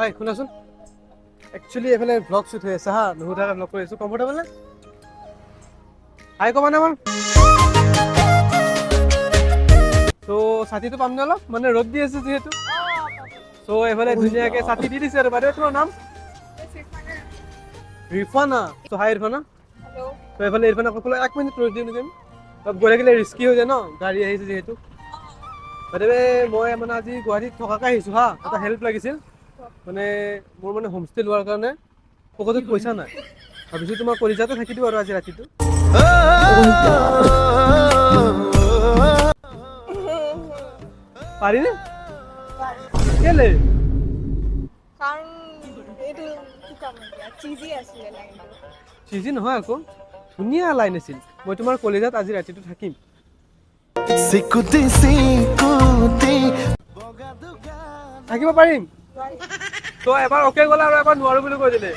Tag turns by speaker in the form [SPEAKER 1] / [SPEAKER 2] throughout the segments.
[SPEAKER 1] হয় শুনাচোন একচুৱেলি এইফালে ব্লগ শ্বুট হৈ আছে হা নুসুধাকৈ ব্লগ কৰি আছোঁ কমফৰ্টেবল নে হাই ক'বা নে আমাৰ ত' ছাতিটো পাম নে অলপ মানে ৰ'দ দি আছে যিহেতু ত' এইফালে ধুনীয়াকৈ ছাতি দি দিছে আৰু বাইদেউ তোমাৰ নাম ৰিফানা ত' হাই ৰিফানা ত' এইফালে ৰিফানা সকলো 1 মিনিট ৰৈ দিওঁ নেকি অলপ গৈ থাকিলে ৰিস্কি হৈ যায় ন গাড়ী আহিছে যিহেতু বাইদেউ মই মানে আজি গুৱাহাটীত থকাকৈ আহিছোঁ হা এটা হেল্প লাগিছিল মানে মোৰ মানে হোমষ্টে লোৱাৰ কাৰণে পকেটত পইচা নাই ভাবিছোঁ তোমাৰ কলিজাতে থাকি দিওঁ আৰু আজি ৰাতিটো পাৰিনে কেলে
[SPEAKER 2] কাৰণ এইটো কি কাম এতিয়া চিজি আছিলে লাইনটো
[SPEAKER 1] চিজি নহয় আকৌ ধুনীয়া লাইন আছিল মই তোমাৰ কলিজাত আজি ৰাতিটো থাকিম থাকিব পাৰিম তো এবাৰ অ'কে গ'লে আৰু এবাৰ নোৱাৰো বুলি কৈ দিলে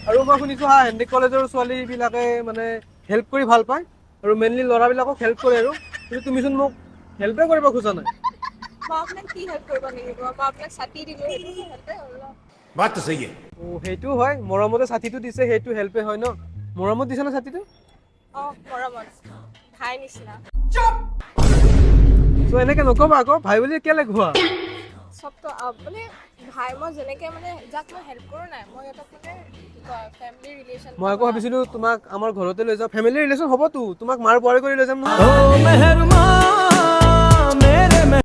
[SPEAKER 1] আৰু মই শুনিছোঁ হা হেণ্ডিক কলেজৰ ছোৱালীবিলাকে মানে হেল্প কৰি ভাল পায় আৰু মেইনলি ল'ৰাবিলাকক হেল্প কৰে আৰু কিন্তু তুমিচোন মোক হেল্পে কৰিব খোজা নাই
[SPEAKER 2] মই আপোনাক কি হেল্প কৰিব লাগিব মই আপোনাক ছাতি দিলোঁ সেইটো হেল্পে হ'ল ন
[SPEAKER 3] बात तो सही है
[SPEAKER 1] অ' সেইটোও হয় মৰমতে ছাতিটো দিছে সেইটো হেল্পে হয় ন মৰমত দিছে ন ছাতিটো
[SPEAKER 2] অঁ মৰমত ভাই নিচিনা
[SPEAKER 1] চ' এনেকৈ নক'বা আকৌ ভাই বুলি কেলৈ খোৱা
[SPEAKER 2] চবতো মানে ভাই মই যেনেকৈ মানে যাক মই হেল্প কৰোঁ নাই মই সিহঁতক মানে কি কয় ফেমিলি ৰিলেশ্যন
[SPEAKER 1] মই আকৌ ভাবিছিলোঁ তোমাক আমাৰ ঘৰতে লৈ যাওঁ ফেমিলি ৰিলেশ্যন হ'বতো তোমাক মাৰ বোৱাৰী কৰি লৈ যাম নহয়